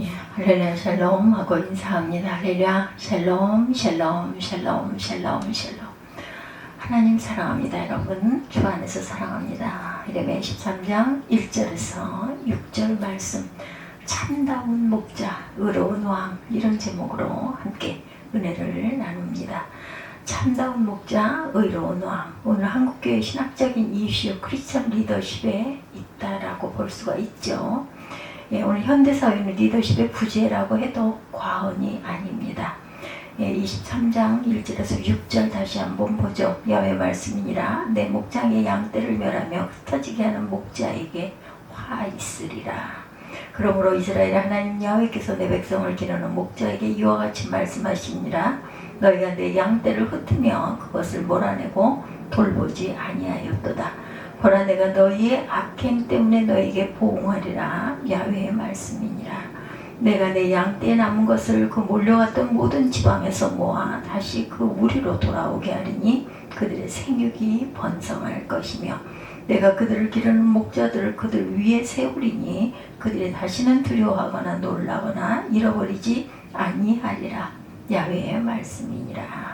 예, 할렐루야 샬롬 하고 인사합니다. 할렐루야 샬롬 샬롬 샬롬 샬롬 샬롬. 하나님 사랑합니다. 여러분 주 안에서 사랑합니다. 이레미야 13장 1절에서 6절 말씀, 참다운 목자 의로운 왕, 이런 제목으로 함께 은혜를 나눕니다. 참다운 목자 의로운 왕. 오늘 한국교회 신학적인 이슈 크리스천 리더십에 있다라고 볼 수가 있죠. 예, 오늘 현대사회는 리더십의 부재라고 해도 과언이 아닙니다. 예, 23장 1절에서 6절 다시 한번 보죠. 야훼 말씀이니라. 내 목장의 양떼를 멸하며 흩어지게 하는 목자에게 화 있으리라. 그러므로 이스라엘 하나님 야훼께서 내 백성을 기르는 목자에게 이와 같이 말씀하시니라. 너희가 내 양떼를 흩으며 그것을 몰아내고 돌보지 아니하였도다. 보라, 내가 너희의 악행 때문에 너희에게 보응하리라. 야훼의 말씀이니라. 내가 내 양떼에 남은 것을 그 몰려갔던 모든 지방에서 모아 다시 그 우리로 돌아오게 하리니 그들의 생육이 번성할 것이며 내가 그들을 기르는 목자들을 그들 위에 세우리니 그들이 다시는 두려워하거나 놀라거나 잃어버리지 아니하리라. 야훼의 말씀이니라.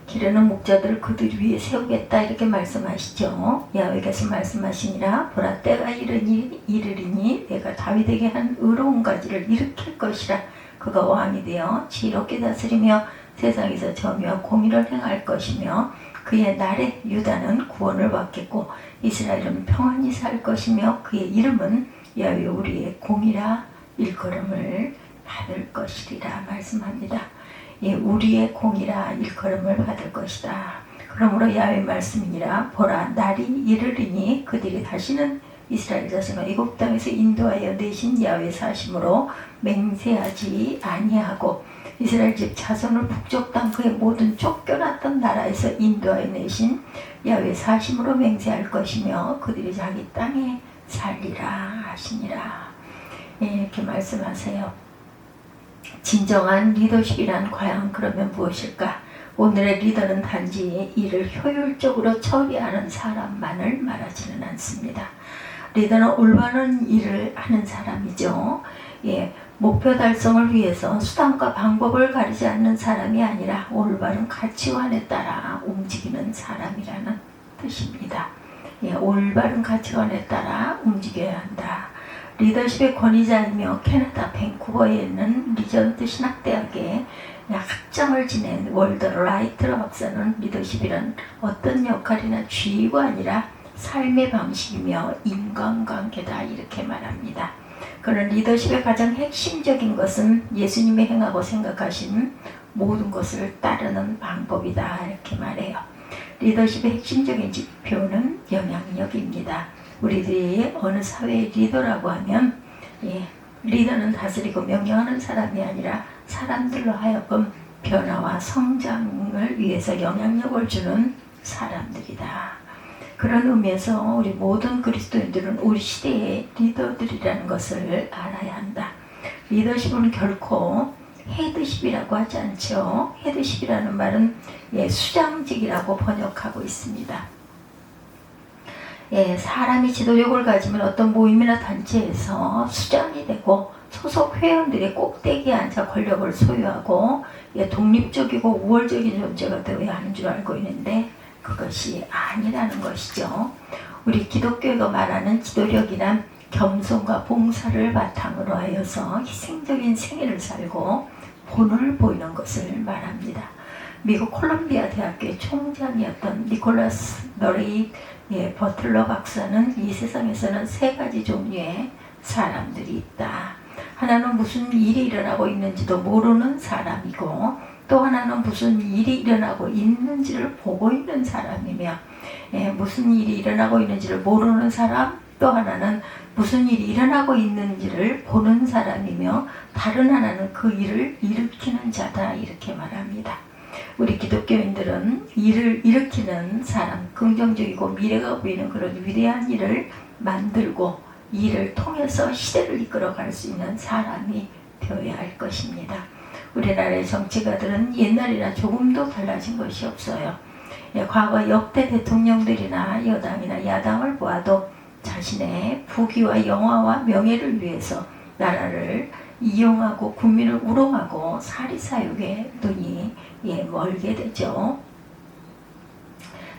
기르는 목자들을 그들 위에 세우겠다, 이렇게 말씀하시죠. 야훼께서 말씀하시니라. 보라, 때가 이르리니 내가 다윗에게 한 의로운 가지를 일으킬 것이라. 그가 왕이 되어 지혜롭게 다스리며 세상에서 점유와 공의를 행할 것이며 그의 날에 유다는 구원을 받겠고 이스라엘은 평안히 살 것이며 그의 이름은 야훼 우리의 공의라 일컬음을 받을 것이리라 말씀합니다. 예, 우리의 공이라 일컬음을 받을 것이다. 그러므로 야훼 말씀이니라. 보라, 날이 이르리니 그들이 다시는 이스라엘 자손을 애굽 땅에서 인도하여 내신 야훼 사심으로 맹세하지 아니하고 이스라엘 집 자손을 북쪽 땅 그의 모든 쫓겨났던 나라에서 인도하여 내신 야훼 사심으로 맹세할 것이며 그들이 자기 땅에 살리라 하시니라. 예, 이렇게 말씀하세요. 진정한 리더십이란 과연 그러면 무엇일까? 오늘의 리더는 단지 일을 효율적으로 처리하는 사람만을 말하지는 않습니다. 리더는 올바른 일을 하는 사람이죠. 예, 목표 달성을 위해서 수단과 방법을 가리지 않는 사람이 아니라 올바른 가치관에 따라 움직이는 사람이라는 뜻입니다. 예, 올바른 가치관에 따라 움직여야 한다. 리더십의 권위자이며 캐나다 밴쿠버에 있는 리전트 신학대학에 학장을 지낸 월더 라이트 박사는 리더십이란 어떤 역할이나 지위가 아니라 삶의 방식이며 인간관계다, 이렇게 말합니다. 그는 리더십의 가장 핵심적인 것은 예수님이 행하고 생각하신 모든 것을 따르는 방법이다, 이렇게 말해요. 리더십의 핵심적인 지표는 영향력입니다. 우리들이 어느 사회의 리더라고 하면, 예, 리더는 다스리고 명령하는 사람이 아니라 사람들로 하여금 변화와 성장을 위해서 영향력을 주는 사람들이다. 그런 의미에서 우리 모든 그리스도인들은 우리 시대의 리더들이라는 것을 알아야 한다. 리더십은 결코 헤드십이라고 하지 않죠. 헤드십이라는 말은 수장직이라고 번역하고 있습니다. 예, 사람이 지도력을 가지면 어떤 모임이나 단체에서 수장이 되고 소속 회원들이 꼭대기에 앉아 권력을 소유하고 독립적이고 우월적인 존재가 되어야 하는 줄 알고 있는데 그것이 아니라는 것이죠. 우리 기독교가 말하는 지도력이란 겸손과 봉사를 바탕으로 하여서 희생적인 생애를 살고 본을 보이는 것을 말합니다. 미국 콜롬비아 대학교의 총장이었던 니콜라스 너레이 버틀러 박사는 이 세상에서는 세 가지 종류의 사람들이 있다. 하나는 무슨 일이 일어나고 있는지도 모르는 사람이고 또 하나는 무슨 일이 일어나고 있는지를 보고 있는 사람이며 무슨 일이 일어나고 있는지를 모르는 사람, 또 하나는 무슨 일이 일어나고 있는지를 보는 사람이며 다른 하나는 그 일을 일으키는 자다, 이렇게 말합니다. 우리 기독교인들은 일을 일으키는 사람, 긍정적이고 미래가 보이는 그런 위대한 일을 만들고 일을 통해서 시대를 이끌어갈 수 있는 사람이 되어야 할 것입니다. 우리나라의 정치가들은 옛날이나 조금도 달라진 것이 없어요. 과거 역대 대통령들이나 여당이나 야당을 보아도 자신의 부귀와 영화와 명예를 위해서 나라를 이용하고 국민을 우롱하고 사리사욕에 눈이 멀게 되죠.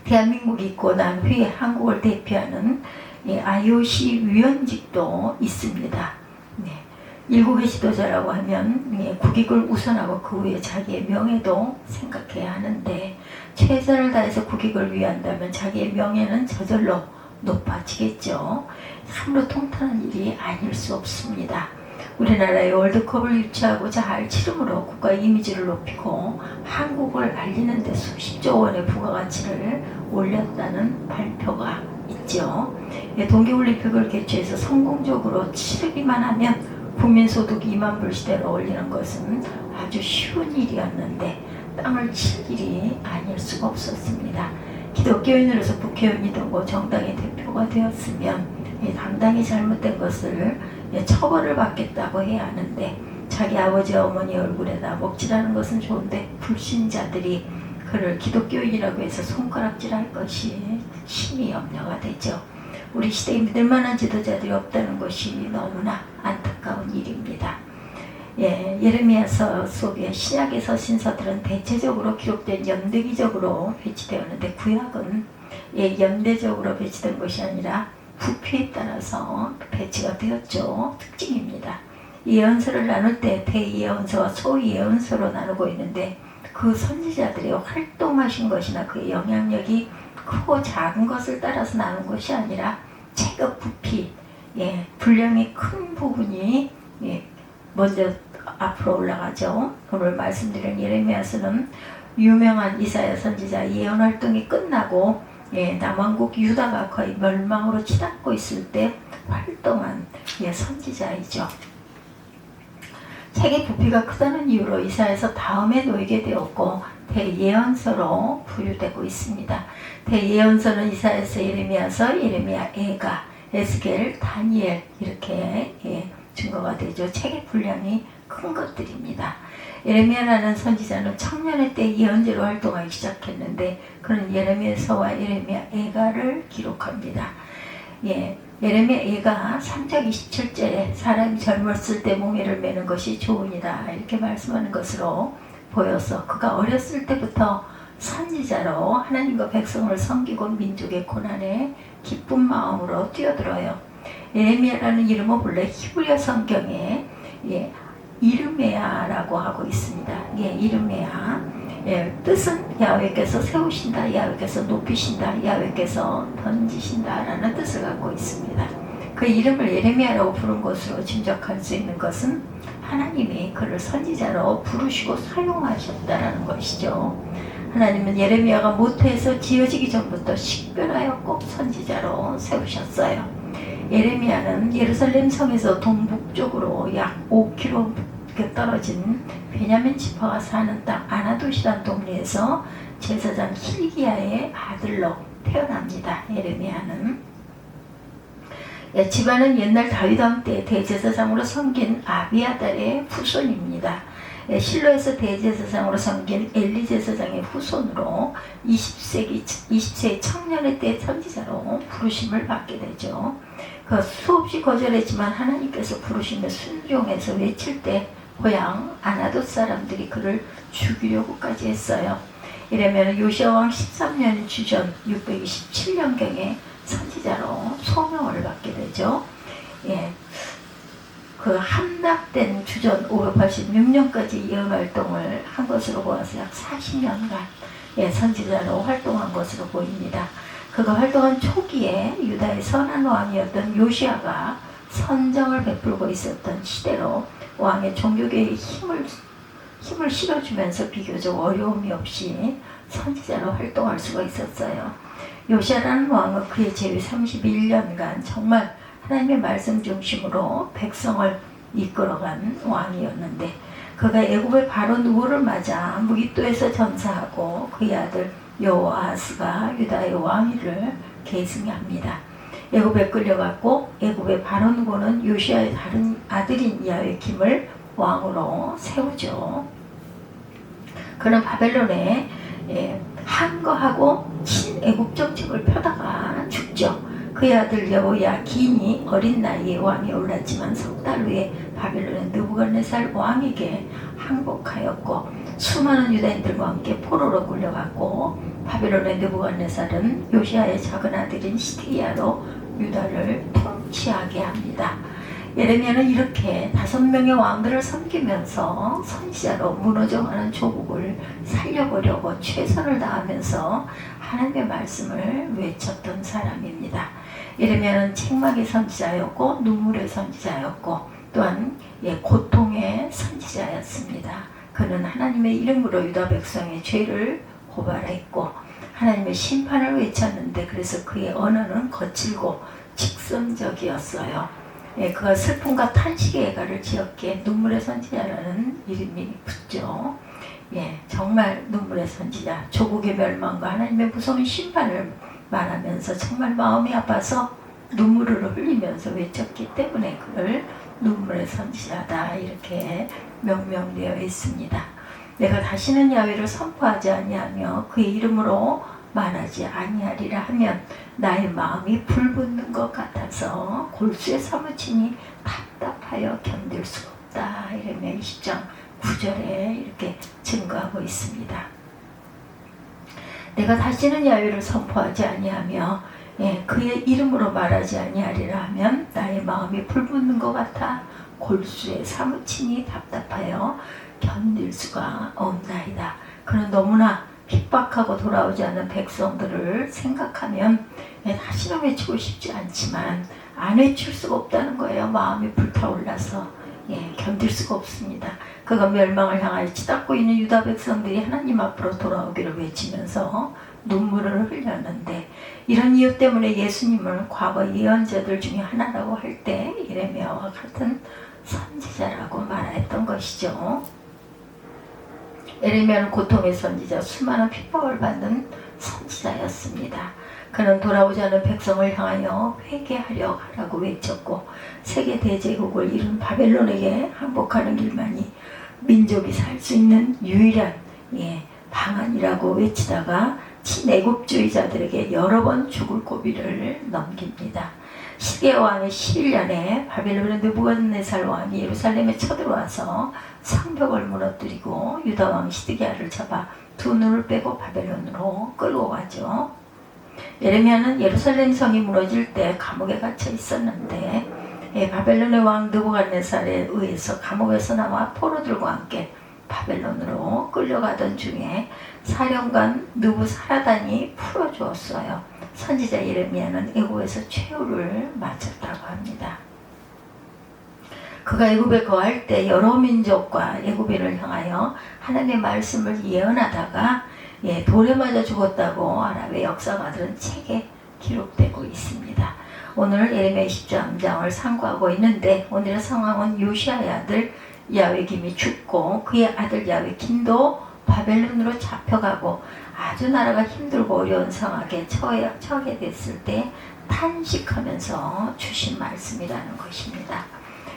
대한민국이 있고 난 후에 한국을 대표하는 IOC 위원직도 있습니다. 일국의 지도자라고 하면 국익을 우선하고 그 후에 자기의 명예도 생각해야 하는데 최선을 다해서 국익을 위한다면 자기의 명예는 저절로 높아지겠죠. 참으로 통탄한 일이 아닐 수 없습니다. 우리나라의 월드컵을 유치하고 잘 치름으로 국가 이미지를 높이고 한국을 알리는 데 수십조 원의 부가가치를 올렸다는 발표가 있죠. 동계올림픽을 개최해서 성공적으로 치르기만 하면 국민소득 2만 불 시대로 올리는 것은 아주 쉬운 일이었는데 땅을 칠 일이 아닐 수가 없었습니다. 기독교인으로서 국회의원이 되고 정당의 대표가 되었으면 당당히 잘못된 것을 처벌을 받겠다고 해야 하는데 자기 아버지와 어머니 얼굴에다 먹칠하는 것은 좋은데 불신자들이 그를 기독교인이라고 해서 손가락질할 것이 심히 염려가 되죠. 우리 시대에 믿을만한 지도자들이 없다는 것이 너무나 안타까운 일입니다. 예레미야서 속에 신약의 서신서들은 대체적으로 기록된 연대기적으로 배치되었는데 구약은 연대적으로 배치된 것이 아니라 부피에 따라서 배치가 되었죠. 특징입니다. 예언서를 나눌 때 대예언서와 소예언서로 나누고 있는데 그 선지자들이 활동하신 것이나 그의 영향력이 크고 작은 것을 따라서 나눈 것이 아니라 체급 부피, 분량이 큰 부분이 먼저 앞으로 올라가죠. 오늘 말씀드린 예레미야서는 유명한 이사야 선지자 예언 활동이 끝나고 남왕국 유다가 거의 멸망으로 치닫고 있을 때 활동한 선지자이죠. 책의 부피가 크다는 이유로 이사야서 다음에 놓이게 되었고 대예언서로 분류되고 있습니다. 대예언서는 이사야서, 예레미야서, 예레미야, 에가, 에스겔, 다니엘 이렇게 증거가 되죠. 책의 분량이 큰 것들입니다. 예레미야라는 선지자는 청년의 때 예언자로 활동하기 시작했는데 그는 예레미야서와 예레미야, 에가를 기록합니다. 예레미야, 에가 3장 27절에 사람이 젊었을 때 몽에를 매는 것이 좋으니라 이렇게 말씀하는 것으로 보여서 그가 어렸을 때부터 선지자로 하나님과 백성을 섬기고 민족의 고난에 기쁜 마음으로 뛰어들어요. 예레미야라는 이름은 본래 히브리어 성경에 이르메야라고 하고 있습니다. 이르메야. 뜻은 야훼께서 세우신다, 야훼께서 높이신다, 야훼께서 던지신다라는 뜻을 갖고 있습니다. 그 이름을 예레미야라고 부른 것으로 짐작할 수 있는 것은 하나님이 그를 선지자로 부르시고 사용하셨다라는 것이죠. 하나님은 예레미야가 모태에서 지어지기 전부터 식별하여 꼭 선지자로 세우셨어요. 예레미야는 예루살렘 성에서 동북쪽으로 약 5km 떨어진 베냐민 지파가 사는 땅 아나돗이라는 동네에서 제사장 hil기야의 아들로 태어납니다. 예레미야는 집안은 옛날 다윗 왕 때 대제사장으로 섬긴 아비아달의 후손입니다. 실로에서 대제사장으로 섬긴 엘리 제사장의 후손으로 20세기 청년의 때 선지자로 부르심을 받게 되죠. 그 수없이 거절했지만 하나님께서 부르심에 순종해서 외칠 때 고향 아나돗 사람들이 그를 죽이려고까지 했어요. 이러면 요시야 왕 13년 주전 627년경에 선지자로 소명을 받게 되죠. 그 함락된 주전 586년까지 예언 활동을 한 것으로 보아서 약 40년간 선지자로 활동한 것으로 보입니다. 그가 활동한 초기에 유다의 선한 왕이었던 요시야가 선정을 베풀고 있었던 시대로 왕의 종교계에 힘을 실어주면서 비교적 어려움이 없이 선지자로 활동할 수가 있었어요. 요시야라는 왕은 그의 제위 31년간 정말 하나님의 말씀 중심으로 백성을 이끌어간 왕이었는데 그가 애굽의 바로 누구를 맞아 무깃도에서 전사하고 그의 아들 여호아스가 유다의 왕위를 계승합니다. 애굽에 끌려갔고 애굽의 바로 누구는 요시야의 다른 아들인 야훼kim을 왕으로 세우죠. 그는 바벨론에 항거하고 친애굽 정책을 펴다가 죽죠. 그의 아들 여호야긴이 어린 나이에 왕이 올랐지만 석 달 후에 바벨론의 느부갓네살 왕에게 항복하였고 수많은 유다인들과 함께 포로로 끌려갔고 바벨론의 느부갓네살은 요시아의 작은 아들인 시드기야로 유다를 통치하게 합니다. 예레미야는 이렇게 5명의 왕들을 섬기면서 선지자로 무너져가는 조국을 살려보려고 최선을 다하면서 하나님의 말씀을 외쳤던 사람입니다. 예레미야는 책망의 선지자였고 눈물의 선지자였고 또한 고통의 선지자였습니다. 그는 하나님의 이름으로 유다 백성의 죄를 고발했고 하나님의 심판을 외쳤는데 그래서 그의 언어는 거칠고 직선적이었어요. 그가 슬픔과 탄식의 애가를 지었기에 눈물의 선지자라는 이름이 붙죠. 정말 눈물의 선지자, 조국의 멸망과 하나님의 무서운 심판을 말하면서 정말 마음이 아파서 눈물을 흘리면서 외쳤기 때문에 그를 눈물의 선지자다 이렇게 명명되어 있습니다. 내가 다시는 야훼를 선포하지 아니하며 그의 이름으로 말하지 아니하리라 하면 나의 마음이 불붙는 것 같아서 골수에 사무치니 답답하여 견딜 수가 없다. 이러면 20장 9절에 이렇게 증거하고 있습니다. 내가 다시는 야훼를 선포하지 아니하며 그의 이름으로 말하지 아니하리라 하면 나의 마음이 불붙는 것 같아 골수에 사무치니 답답하여 견딜 수가 없나이다. 그는 너무나 핍박하고 돌아오지 않는 백성들을 생각하면 다시는 외치고 싶지 않지만 안 외칠 수가 없다는 거예요. 마음이 불타올라서 견딜 수가 없습니다. 그가 멸망을 향하여 치닫고 있는 유다 백성들이 하나님 앞으로 돌아오기를 외치면서 눈물을 흘렸는데 이런 이유 때문에 예수님을 과거 예언자들 중에 하나라고 할 때 예레미야와 같은 선지자라고 말했던 것이죠. 예레미야는 고통의 선지자, 수많은 핍박을 받는 선지자였습니다. 그는 돌아오지 않은 백성을 향하여 회개하려 하라고 외쳤고 세계 대제국을 이룬 바벨론에게 항복하는 길만이 민족이 살 수 있는 유일한 방안이라고 외치다가 친애국주의자들에게 여러 번 죽을 고비를 넘깁니다. 시드기야 왕의 11년에 바벨론의 느부갓네살 왕이 예루살렘에 쳐들어와서 성벽을 무너뜨리고 유다 왕 시드기야를 잡아 두 눈을 빼고 바벨론으로 끌고 가죠. 예레미야는 예루살렘 성이 무너질 때 감옥에 갇혀 있었는데 바벨론의 왕 느부갓네살에 의해서 감옥에서 나와 포로들과 함께 바벨론으로 끌려가던 중에 사령관 느부사라단이 풀어주었어요. 선지자 예레미야는 애굽에서 최후를 마쳤다고 합니다. 그가 애굽에 거할 때 여러 민족과 애굽인을 향하여 하나님의 말씀을 예언하다가 돌에 맞아 죽었다고 아랍의 역사가들은 책에 기록되고 있습니다. 오늘 예레미야 23장을 상고하고 있는데 오늘의 상황은 요시아의 아들 야훼김이 죽고 그의 아들 야훼긴도 바벨론으로 잡혀가고 아주 나라가 힘들고 어려운 상황에 처하게 됐을 때 탄식하면서 주신 말씀이라는 것입니다.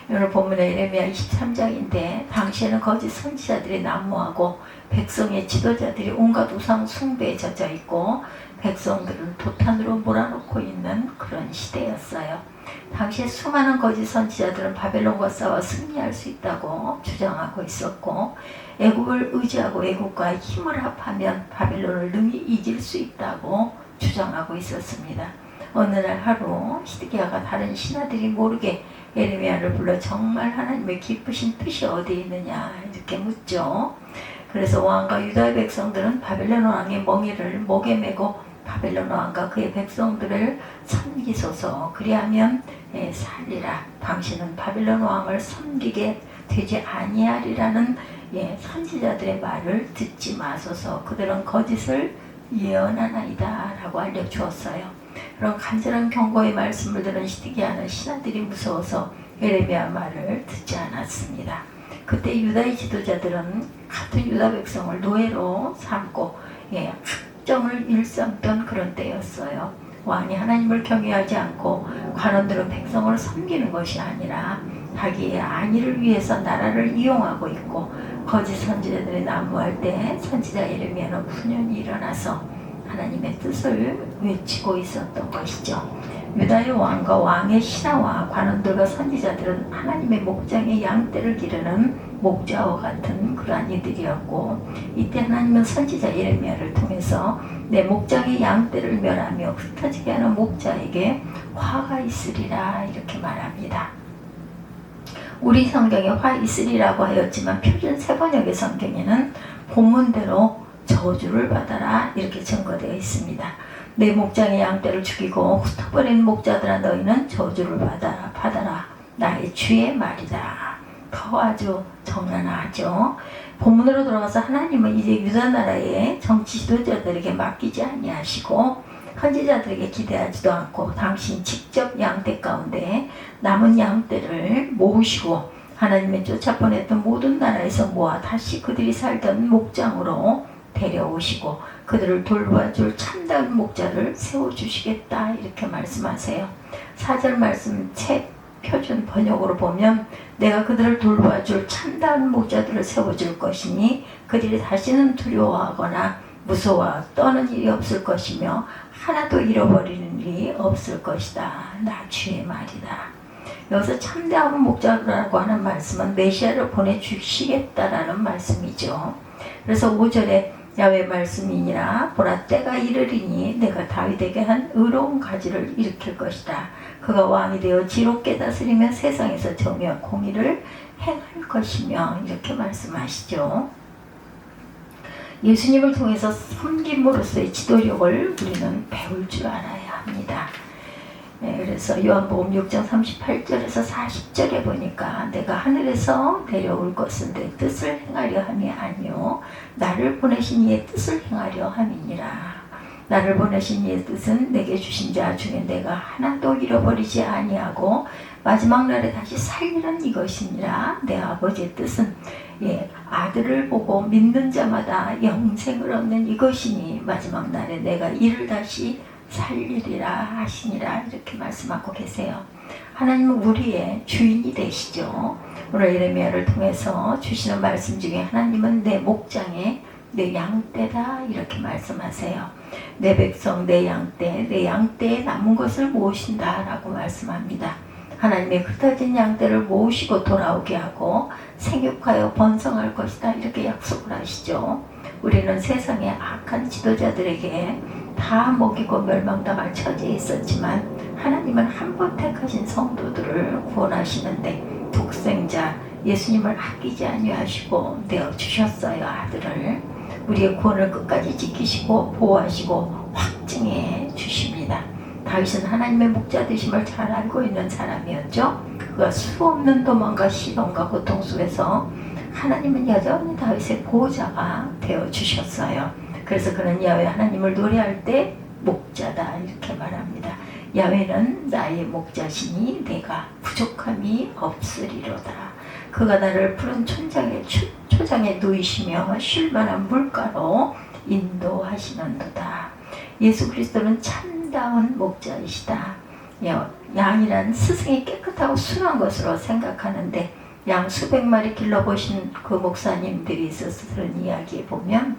오늘 본문의 예레미야 23장인데 당시에는 거짓 선지자들이 난무하고 백성의 지도자들이 온갖 우상 숭배에 젖어 있고 백성들을 도탄으로 몰아넣고 있는 그런 시대였어요. 당시에 수많은 거짓 선지자들은 바벨론과 싸워 승리할 수 있다고 주장하고 있었고 애국을 의지하고 애국과 힘을 합하면 바벨론을 능히 이길 수 있다고 주장하고 있었습니다. 어느 날 하루 시드기야가 다른 신하들이 모르게 예레미야를 불러 정말 하나님의 기쁘신 뜻이 어디에 있느냐 이렇게 묻죠. 그래서 왕과 유다의 백성들은 바벨론 왕의 멍에를 목에 메고 바벨론 왕과 그의 백성들을 섬기소서 그리하면 살리라. 당신은 바벨론 왕을 섬기게 되지 아니하리라는 선지자들의 말을 듣지 마소서. 그들은 거짓을 예언하나이다 라고 알려주었어요. 그런 간절한 경고의 말씀을 들은 시드기야는 신하들이 무서워서 예레미야 말을 듣지 않았습니다. 그때 유다의 지도자들은 같은 유다 백성을 노예로 삼고 학정을 일삼던 그런 때였어요. 왕이 하나님을 경외하지 않고 관원들은 백성을 섬기는 것이 아니라 자기의 안위를 위해서 나라를 이용하고 있고 거짓 선지자들이 난무할 때 선지자 예레미야는 훈련이 일어나서 하나님의 뜻을 외치고 있었던 것이죠. 유다의 왕과 왕의 신하와 관원들과 선지자들은 하나님의 목장의 양떼를 기르는 목자와 같은 그러한 이들이었고, 이때 하나님은 선지자 예레미야를 통해서 내 목장의 양떼를 멸하며 흩어지게 하는 목자에게 화가 있으리라 이렇게 말합니다. 우리 성경에 화 있으리라고 하였지만 표준 세번역의 성경에는 본문대로 저주를 받아라 이렇게 증거되어 있습니다. 내 목장의 양떼를 죽이고 흩어버린 목자들아 너희는 저주를 받아라 나의 주의 말이다. 더 아주 정연하죠. 본문으로 돌아가서 하나님은 이제 유다 나라의 정치 지도자들에게 맡기지 아니하시고 선지자들에게 기대하지도 않고 당신 직접 양떼 가운데 남은 양떼를 모으시고 하나님의 쫓아보냈던 모든 나라에서 모아 다시 그들이 살던 목장으로 데려오시고 그들을 돌봐줄 참다운 목자를 세워주시겠다 이렇게 말씀하세요. 4절 말씀 책 표준 번역으로 보면 내가 그들을 돌봐줄 참다운 목자들을 세워줄 것이니 그들이 다시는 두려워하거나 무서워 떠는 일이 없을 것이며 하나도 잃어버리는 일이 없을 것이다. 나 주의 말이다. 여기서 참다운 목자라고 하는 말씀은 메시아를 보내주시겠다라는 말씀이죠. 그래서 5절에 야훼 말씀이니라 보라 때가 이르리니 내가 다윗에게 한 의로운 가지를 일으킬 것이다. 그가 왕이 되어 지롭게 다스리며 세상에서 정의와 공의를 행할 것이며 이렇게 말씀하시죠. 예수님을 통해서 섬김으로서의 지도력을 우리는 배울 줄 알아야 합니다. 그래서 요한복음 6장 38절에서 40절에 보니까 내가 하늘에서 내려올 것은 내 뜻을 행하려 함이 아니요 나를 보내신 이의 뜻을 행하려 함이니라. 나를 보내신 이의 뜻은 내게 주신 자 중에 내가 하나도 잃어버리지 아니하고 마지막 날에 다시 살리는 이것이니라. 내 아버지의 뜻은 아들을 보고 믿는 자마다 영생을 얻는 이것이니 마지막 날에 내가 이를 다시 살리리라 하시니라 이렇게 말씀하고 계세요. 하나님은 우리의 주인이 되시죠. 오늘 예레미야를 통해서 주시는 말씀 중에 하나님은 내 목장에 내 양떼다 이렇게 말씀하세요. 내 백성 내 양떼에 남은 것을 모으신다 라고 말씀합니다. 하나님의 흩어진 양떼를 모으시고 돌아오게 하고 생육하여 번성할 것이다 이렇게 약속을 하시죠. 우리는 세상의 악한 지도자들에게 다 먹이고 멸망당할 처지에 있었지만 하나님은 한 번 택하신 성도들을 구원하시는데 독생자 예수님을 아끼지 아니하시고 내어주셨어요. 아들을 우리의 구원을 끝까지 지키시고 보호하시고 확증해 주십니다. 다윗은 하나님의 목자 되심을 잘 알고 있는 사람이었죠. 그가 수없는 도망과 시련과 고통 속에서 하나님은 여전히 다윗의 보호자가 되어주셨어요. 그래서 그는 야훼 하나님을 노래할 때 목자다 이렇게 말합니다. 야훼는 나의 목자시니 내가 부족함이 없으리로다. 그가 나를 푸른 초장에 누이시며 쉴만한 물가로 인도하시는도다. 예수 그리스도는 참다운 목자이시다. 양이란 스승이 깨끗하고 순한 것으로 생각하는데 양 수백 마리 길러보신 그 목사님들이 있어서 그런 이야기에 보면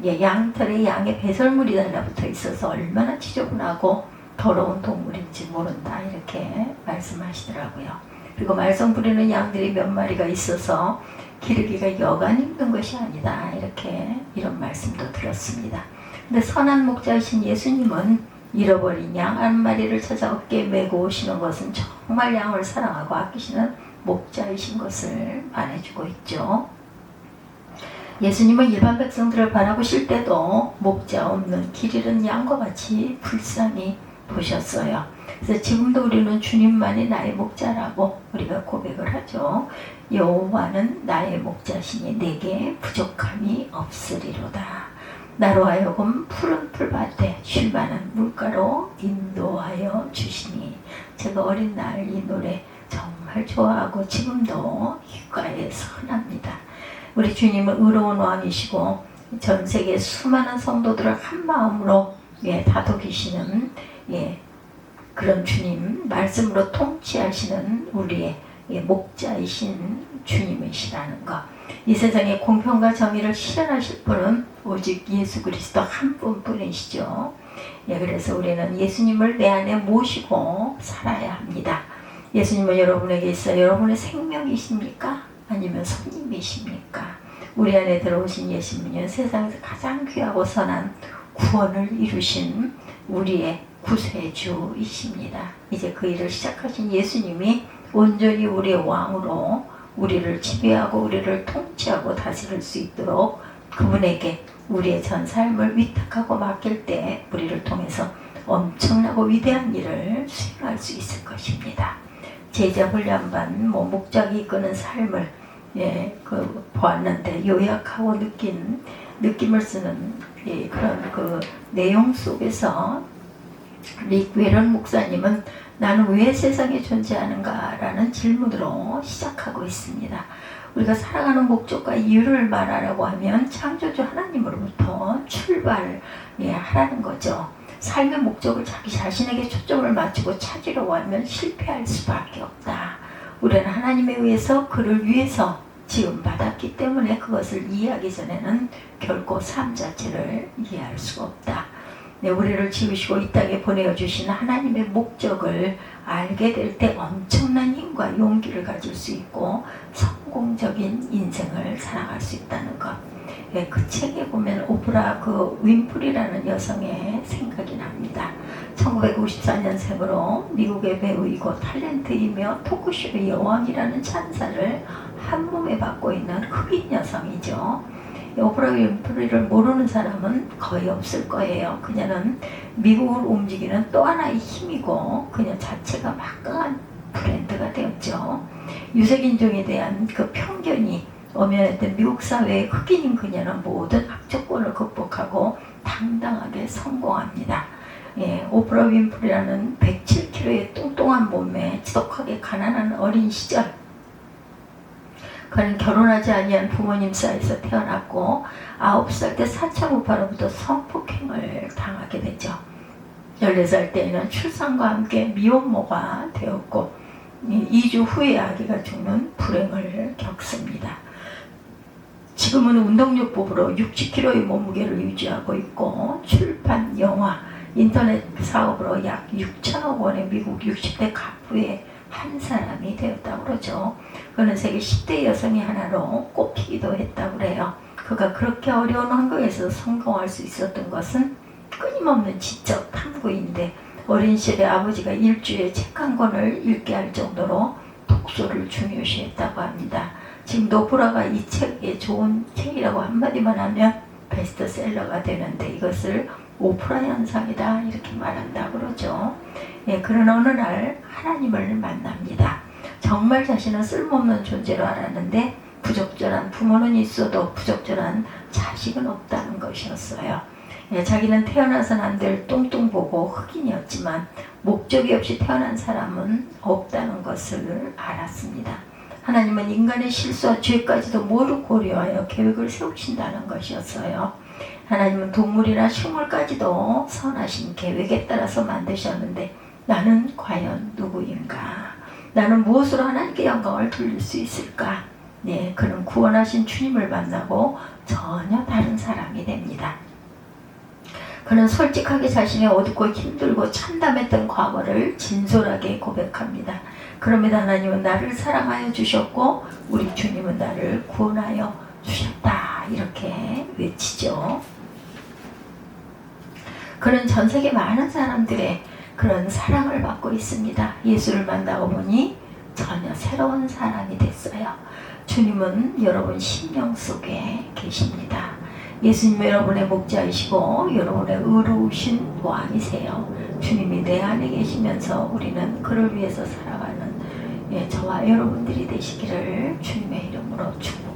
양털에 양의 배설물이 달라붙어 있어서 얼마나 지저분하고 더러운 동물인지 모른다 이렇게 말씀하시더라고요. 그리고 말썽 부리는 양들이 몇 마리가 있어서 기르기가 여간 힘든 것이 아니다 이런 말씀도 들었습니다. 근데 선한 목자이신 예수님은 잃어버린 양 한 마리를 찾아 어깨에 메고 오시는 것은 정말 양을 사랑하고 아끼시는 목자이신 것을 말해주고 있죠. 예수님은 일반 백성들을 바라보실 때도 목자 없는 길 잃은 양과 같이 불쌍히 보셨어요. 그래서 지금도 우리는 주님만이 나의 목자라고 우리가 고백을 하죠. 여호와는 나의 목자시니 내게 부족함이 없으리로다. 나로 하여금 푸른 풀밭에 쉴만한 물가로 인도하여 주시니. 제가 어린 날 이 노래 정말 좋아하고 지금도 귓가에 선합니다. 우리 주님은 의로운 왕이시고 전 세계 수많은 성도들을 한 마음으로 다독이시는 그런 주님, 말씀으로 통치하시는 우리의 목자이신 주님이시라는 것. 이 세상에 공평과 정의를 실현하실 분은 오직 예수 그리스도 한 분뿐이시죠. 예, 그래서 우리는 예수님을 내 안에 모시고 살아야 합니다. 예수님은 여러분에게 있어 여러분의 생명이십니까? 아니면 손님이십니까? 우리 안에 들어오신 예수님은 세상에서 가장 귀하고 선한 구원을 이루신 우리의 구세주이십니다. 이제 그 일을 시작하신 예수님이 온전히 우리의 왕으로 우리를 지배하고 우리를 통치하고 다스릴 수 있도록 그분에게 우리의 전 삶을 위탁하고 맡길 때 우리를 통해서 엄청나고 위대한 일을 수행할 수 있을 것입니다. 제자 훈련반 목자가 이끄는 삶을 보았는데 요약하고 느낌을 쓰는 그런 그 내용 속에서 릭 웨런 목사님은 나는 왜 세상에 존재하는가라는 질문으로 시작하고 있습니다. 우리가 살아가는 목적과 이유를 말하라고 하면 창조주 하나님으로부터 출발하라는 거죠. 삶의 목적을 자기 자신에게 초점을 맞추고 찾으려고 하면 실패할 수밖에 없다. 우리는 하나님에 의해서 그를 위해서 지음받았기 때문에 그것을 이해하기 전에는 결코 삶 자체를 이해할 수가 없다. 네, 우리를 지으시고 이 땅에 보내주신 하나님의 목적을 알게 될 때 엄청난 힘과 용기를 가질 수 있고 성공적인 인생을 살아갈 수 있다는 것. 네, 그 책에 보면 오프라 윈프리라는 여성의 생각이 납니다. 1954년생으로 미국의 배우이고 탤런트이며 토크쇼의 여왕이라는 찬사를 한 몸에 받고 있는 흑인 여성이죠. 오프라 윈프리를 모르는 사람은 거의 없을 거예요. 그녀는 미국을 움직이는 또 하나의 힘이고 그녀 자체가 막강한 브랜드가 되었죠. 유색인종에 대한 그 편견이 엄연했던 미국 사회의 흑인인 그녀는 모든 악조건을 극복하고 당당하게 성공합니다. 오프라 윈프리라는 107kg의 뚱뚱한 몸에 지독하게 가난한 어린 시절 그는 결혼하지 아니한 부모님 사이에서 태어났고 9살 때 사차 우파로부터 성폭행을 당하게 되죠. 14살 때에는 출산과 함께 미혼모가 되었고 2주 후에 아기가 죽는 불행을 겪습니다. 지금은 운동요법으로 60kg의 몸무게를 유지하고 있고 출판, 영화, 인터넷 사업으로 약 6천억 원의 미국 60대 가부의 한 사람이 되었다고 그러죠. 그는 세계 10대 여성의 하나로 꼽히기도 했다고 그래요. 그가 그렇게 어려운 환경에서 성공할 수 있었던 것은 끊임없는 지적 탐구인데 어린 시절에 아버지가 일주일에 책 한 권을 읽게 할 정도로 독서를 중요시했다고 합니다. 지금 오프라가 이 책이 좋은 책이라고 한마디만 하면 베스트셀러가 되는데 이것을 오프라 현상이다 이렇게 말한다고 그러죠. 그런 어느 날 하나님을 만납니다. 정말 자신은 쓸모없는 존재로 알았는데 부적절한 부모는 있어도 부적절한 자식은 없다는 것이었어요. 자기는 태어나선 안 될 뚱뚱보고 흑인이었지만 목적이 없이 태어난 사람은 없다는 것을 알았습니다. 하나님은 인간의 실수와 죄까지도 모두 고려하여 계획을 세우신다는 것이었어요. 하나님은 동물이나 식물까지도 선하신 계획에 따라서 만드셨는데 나는 과연 누구인가? 나는 무엇으로 하나님께 영광을 돌릴 수 있을까? 그는 구원하신 주님을 만나고 전혀 다른 사람이 됩니다. 그는 솔직하게 자신의 어둡고 힘들고 참담했던 과거를 진솔하게 고백합니다. 그럼에도 하나님은 나를 사랑하여 주셨고 우리 주님은 나를 구원하여 주셨다 이렇게 외치죠. 그는 전 세계 많은 사람들의 그런 사랑을 받고 있습니다. 예수를 만나고 보니 전혀 새로운 사람이 됐어요. 주님은 여러분 심령 속에 계십니다. 예수님 여러분의 목자이시고 여러분의 의로우신 왕이세요. 주님이 내 안에 계시면서 우리는 그를 위해서 살아가는 저와 여러분들이 되시기를 주님의 이름으로 축복합니다.